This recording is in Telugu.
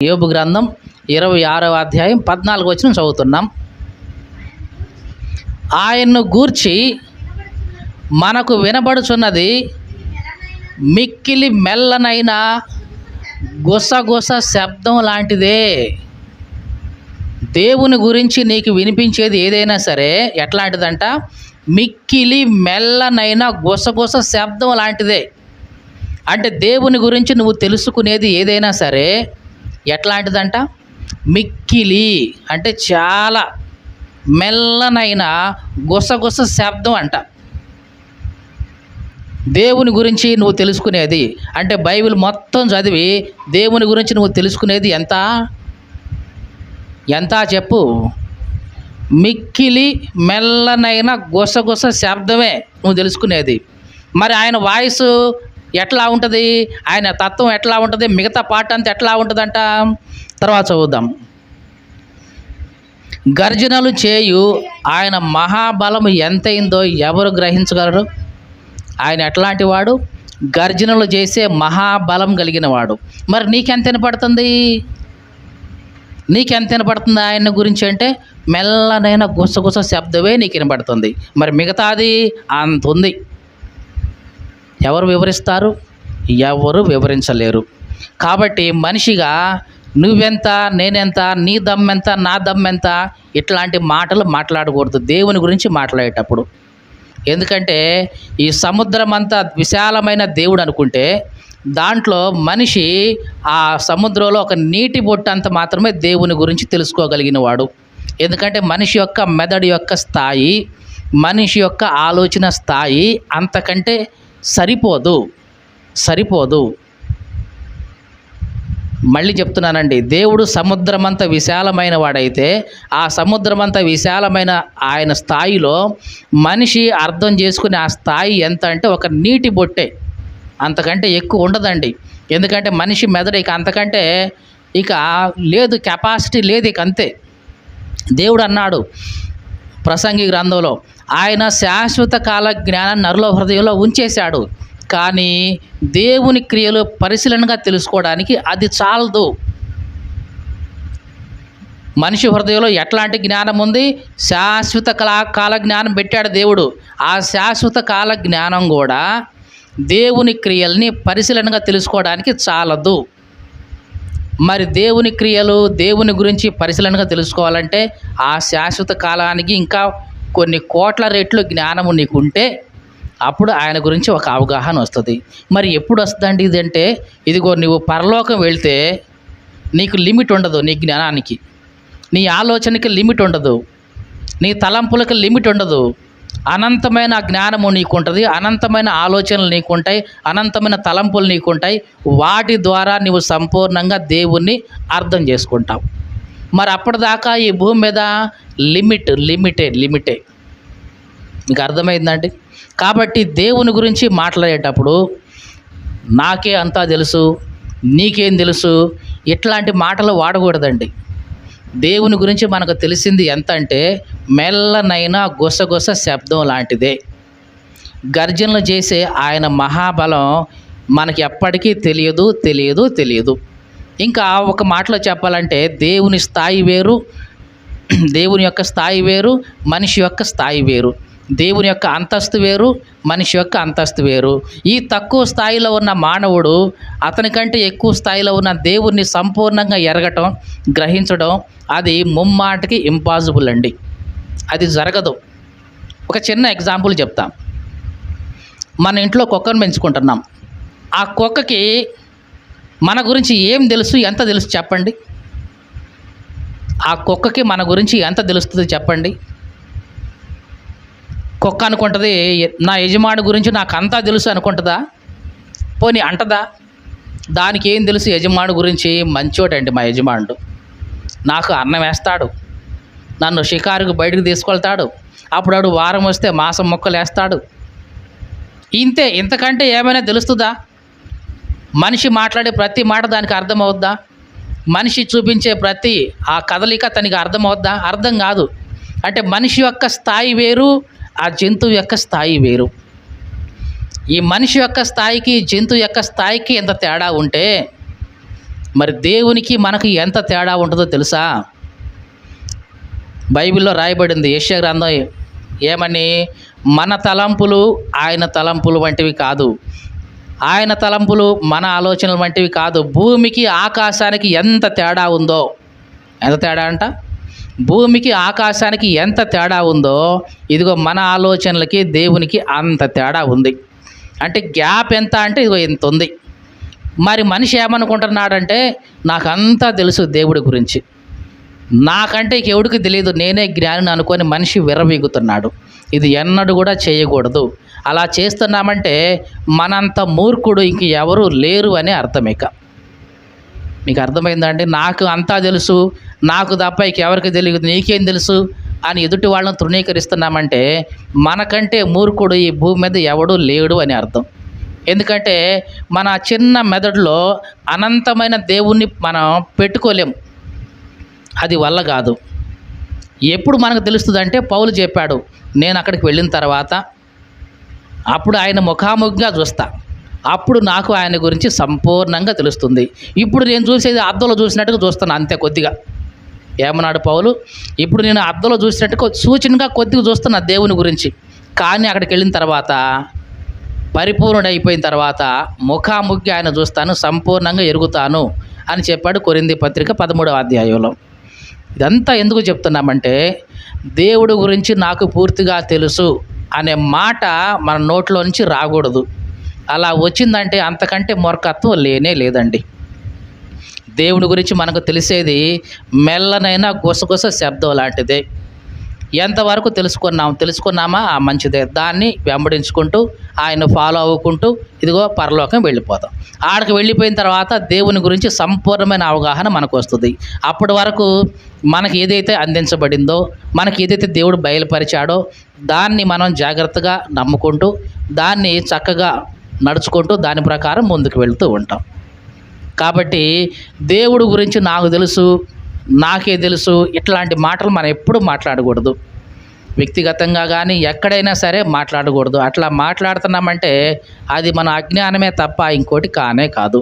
యోబు గ్రంథం 26వ అధ్యాయం 14 వచనం చదువుతున్నాం. ఆయన్ను గూర్చి మనకు వినబడుచున్నది మిక్కిలి మెల్లనైన గుసగుస శబ్దం లాంటిదే. దేవుని గురించి నీకు వినిపించేది ఏదైనా సరే ఎట్లాంటిదంట? మిక్కిలి మెల్లనైన గుసగుస శబ్దం లాంటిదే. అంటే దేవుని గురించి నువ్వు తెలుసుకునేది ఏదైనా సరే ఎట్లాంటిదంట? మిక్కిలి అంటే చాలా మెల్లనైన గుసగుస శబ్దం అంట. దేవుని గురించి నువ్వు తెలుసుకునేది అంటే బైబిల్ మొత్తం చదివి దేవుని గురించి నువ్వు తెలుసుకునేది ఎంత ఎంత చెప్పు? మిక్కిలి మెల్లనైన గుసగుస శబ్దమే నువ్వు తెలుసుకునేది. మరి ఆయన వాయిస్ ఎట్లా ఉంటుంది? ఆయన తత్వం ఎట్లా ఉంటుంది? మిగతా పాట అంతా ఎట్లా ఉంటుందంట? తర్వాత చదువుదాం. గర్జనలు చేయు ఆయన మహాబలము ఎంతైందో ఎవరు గ్రహించగలరు? ఆయన ఎట్లాంటి వాడు? గర్జనలు చేసే మహాబలం కలిగిన వాడు. మరి నీకెంత వినపడుతుంది? నీకెంత వినపడుతుంది ఆయన గురించి అంటే? మెల్లనైన గుసగుస శబ్దమే నీకు వినపడుతుంది. మరి మిగతాది అంత ఉంది. ఎవరు వివరిస్తారు? ఎవరు వివరించలేరు. కాబట్టి మనిషిగా నువ్వెంత, నేనెంత, నీ దమ్మెంత, నా దమ్మెంత, ఇట్లాంటి మాటలు మాట్లాడకూడదు దేవుని గురించి మాట్లాడేటప్పుడు. ఎందుకంటే ఈ సముద్రం అంతా విశాలమైన దేవుడు అనుకుంటే దాంట్లో మనిషి ఆ సముద్రంలో ఒక నీటి బొట్టు అంత మాత్రమే దేవుని గురించి తెలుసుకోగలిగిన వాడు. ఎందుకంటే మనిషి యొక్క మెదడు యొక్క స్థాయి, మనిషి యొక్క ఆలోచన స్థాయి అంతకంటే సరిపోదు. మళ్ళీ చెప్తున్నానండి, దేవుడు సముద్రమంత విశాలమైన వాడైతే ఆ సముద్రమంత విశాలమైన ఆయన స్థాయిలో మనిషి అర్థం చేసుకునే ఆ స్థాయి ఎంత అంటే ఒక నీటి బొట్టే, అంతకంటే ఎక్కువ ఉండదండి. ఎందుకంటే మనిషి మెదడు ఇక అంతకంటే ఇక లేదు, కెపాసిటీ లేదు ఇక, అంతే. దేవుడు అన్నాడు ప్రసంగి గ్రంథంలో, ఆయన శాశ్వత కాల జ్ఞానాన్ని నరుల హృదయంలో ఉంచేశాడు. కానీ దేవుని క్రియలు పరిశీలనగా తెలుసుకోవడానికి అది చాలదు. మనిషి హృదయంలో ఎట్లాంటి జ్ఞానం ఉంది? శాశ్వత కాల జ్ఞానం పెట్టాడు దేవుడు. ఆ శాశ్వత కాల జ్ఞానం కూడా దేవుని క్రియల్ని పరిశీలనగా తెలుసుకోవడానికి చాలదు. మరి దేవుని క్రియలు, దేవుని గురించి పరిశీలనగా తెలుసుకోవాలంటే ఆ శాశ్వత కాలానికి ఇంకా కొన్ని కోట్ల రెట్లు జ్ఞానము నీకుంటే అప్పుడు ఆయన గురించి ఒక అవగాహన వస్తుంది. మరి ఎప్పుడు వస్తుందండి ఇది అంటే, ఇదిగో నువ్వు పరలోకం వెళ్తే నీకు లిమిట్ ఉండదు. నీ జ్ఞానానికి, నీ ఆలోచనకి లిమిట్ ఉండదు, నీ తలంపులకు లిమిట్ ఉండదు. అనంతమైన జ్ఞానము నీకుంటుంది, అనంతమైన ఆలోచనలు నీకుంటాయి, అనంతమైన తలంపులు నీకుంటాయి. వాటి ద్వారా నువ్వు సంపూర్ణంగా దేవుణ్ణి అర్థం చేసుకుంటావు. మరి అప్పటిదాకా ఈ భూమి మీద లిమిటే. మీకు అర్థమైందండి? కాబట్టి దేవుని గురించి మాట్లాడేటప్పుడు నాకే అంతా తెలుసు, నీకేం తెలుసు, ఇట్లాంటి మాటలు వాడకూడదండి. దేవుని గురించి మనకు తెలిసింది ఎంత అంటే మెల్లనైన గుసగుస శబ్దం లాంటిదే. గర్జనలు చేసే ఆయన మహాబలం మనకి ఎప్పటికీ తెలియదు. ఇంకా ఒక మాటలో చెప్పాలంటే దేవుని స్థాయి వేరు, దేవుని యొక్క స్థాయి వేరు, మనిషి యొక్క స్థాయి వేరు. దేవుని యొక్క అంతస్తు వేరు, మనిషి యొక్క అంతస్తు వేరు. ఈ తక్కువ స్థాయిలో ఉన్న మానవుడు అతనికంటే ఎక్కువ స్థాయిలో ఉన్న దేవుణ్ణి సంపూర్ణంగా ఎరగటం, గ్రహించడం అది ముమ్మాటికి ఇంపాసిబుల్ అండి. అది జరగదు. ఒక చిన్న ఎగ్జాంపుల్ చెప్తాం. మన ఇంట్లో కుక్కను పెంచుకుంటున్నాం. ఆ కుక్కకి మన గురించి ఏం తెలుసు, ఎంత తెలుసు చెప్పండి? ఆ కుక్కకి మన గురించి ఎంత తెలుస్తుంది చెప్పండి? కుక్క అనుకుంటుంది నా యజమాని గురించి నాకు అంతా తెలుసు అనుకుంటుందా? పోనీ అంటదా? దానికి ఏం తెలుసు యజమాని గురించి? మంచోడండి మా యజమానుడు, నాకు అన్నం వేస్తాడు, నన్ను షికారుకు బయటకు తీసుకెళ్తాడు, అప్పుడు వారం వస్తే మాసం మొక్కలు వేస్తాడు. ఇంతే. ఇంతకంటే ఏమైనా తెలుస్తుందా? మనిషి మాట్లాడే ప్రతి మాట దానికి అర్థమవుద్దా? మనిషి చూపించే ప్రతి ఆ కదలిక తనకి అర్థమవుద్దా? అర్థం కాదు. అంటే మనిషి యొక్క స్థాయి వేరు, ఆ జంతువు యొక్క స్థాయి వేరు. ఈ మనిషి యొక్క స్థాయికి జంతువు యొక్క స్థాయికి ఎంత తేడా ఉంటే మరి దేవునికి మనకు ఎంత తేడా ఉంటుందో తెలుసా? బైబిల్లో రాయబడింది యెషయా గ్రంథం ఏమని? మన తలంపులు ఆయన తలంపులు వంటివి కాదు, ఆయన తలంపులు మన ఆలోచనలు వంటివి కాదు. భూమికి ఆకాశానికి ఎంత తేడా ఉందో, ఎంత తేడా అంట? భూమికి ఆకాశానికి ఎంత తేడా ఉందో, ఇదిగో మన ఆలోచనలకి దేవునికి అంత తేడా ఉంది. అంటే గ్యాప్ ఎంత అంటే ఇదిగో ఇంత ఉంది. మరి మనిషి ఏమనుకుంటున్నాడంటే, నాకంతా తెలుసు దేవుడి గురించి, నాకంటే ఎవడికి తెలియదు, నేనే జ్ఞానిని అనుకొని మనిషి విర్రవీగుతున్నాడు. ఇది ఎన్నడూ కూడా చేయకూడదు. అలా చేస్తున్నామంటే మనంత మూర్ఖుడు ఇంక ఎవరు లేరు అని అర్థం. మీకు అర్థమైందండి? నాకు అంతా తెలుసు, నాకు తప్ప ఇంకెవరికి తెలియదు, నీకేం తెలుసు అని ఎదుటి వాళ్ళని తృణీకరిస్తున్నామంటే మనకంటే మూర్ఖుడు ఈ భూమి మీద ఎవడూ లేడు అని అర్థం. ఎందుకంటే మన చిన్న మెదడులో అనంతమైన దేవుణ్ణి మనం పెట్టుకోలేం, అది వల్ల కాదు. ఎప్పుడు మనకు తెలుస్తుందంటే పౌలు చెప్పాడు, నేను అక్కడికి వెళ్ళిన తర్వాత అప్పుడు ఆయన ముఖాముఖిగా చూస్తా, అప్పుడు నాకు ఆయన గురించి సంపూర్ణంగా తెలుస్తుంది. ఇప్పుడు నేను చూసేది అద్దంలో చూసినట్టుగా చూస్తాను అంతే, కొద్దిగా. ఏమన్నాడు పౌలు? ఇప్పుడు నేను అద్దంలో చూసినట్టుగా సూచనగా కొద్దిగా చూస్తున్నా దేవుని గురించి, కానీ అక్కడికి వెళ్ళిన తర్వాత పరిపూర్ణుడైపోయిన తర్వాత ముఖాముఖి ఆయన చూస్తాను, సంపూర్ణంగా ఎరుగుతాను అని చెప్పాడు కొరింథీ పత్రిక 13వ అధ్యాయంలో. ఇదంతా ఎందుకు చెప్తున్నామంటే, దేవుడి గురించి నాకు పూర్తిగా తెలుసు అనే మాట మన నోట్లో నుంచి రాకూడదు. అలా వచ్చిందంటే అంతకంటే మూర్ఖత్వం లేనే లేదండి. దేవుడి గురించి మనకు తెలిసేది మెల్లనైన గుసగుస శబ్దం లాంటిదే. ఎంతవరకు తెలుసుకున్నామా ఆ మంచిదే. దాన్ని వెంబడించుకుంటూ ఆయన ఫాలో అవ్వుకుంటూ ఇదిగో పరలోకం వెళ్ళిపోతాం. ఆడికి వెళ్ళిపోయిన తర్వాత దేవుని గురించి సంపూర్ణమైన అవగాహన మనకు వస్తుంది. అప్పటి వరకు మనకి ఏదైతే అందించబడిందో, మనకి ఏదైతే దేవుడు బయలుపరిచాడో దాన్ని మనం జాగ్రత్తగా నమ్ముకుంటూ దాన్ని చక్కగా నడుచుకుంటూ దాని ప్రకారం ముందుకు వెళుతూ ఉంటాం. కాబట్టి దేవుడు గురించి నాకు తెలుసు, నాకే తెలుసు, ఇట్లాంటి మాటలు మనం ఎప్పుడూ మాట్లాడకూడదు. వ్యక్తిగతంగా కానీ ఎక్కడైనా సరే మాట్లాడకూడదు. అట్లా మాట్లాడుతున్నామంటే అది మన అజ్ఞానమే తప్ప ఇంకోటి కానే కాదు.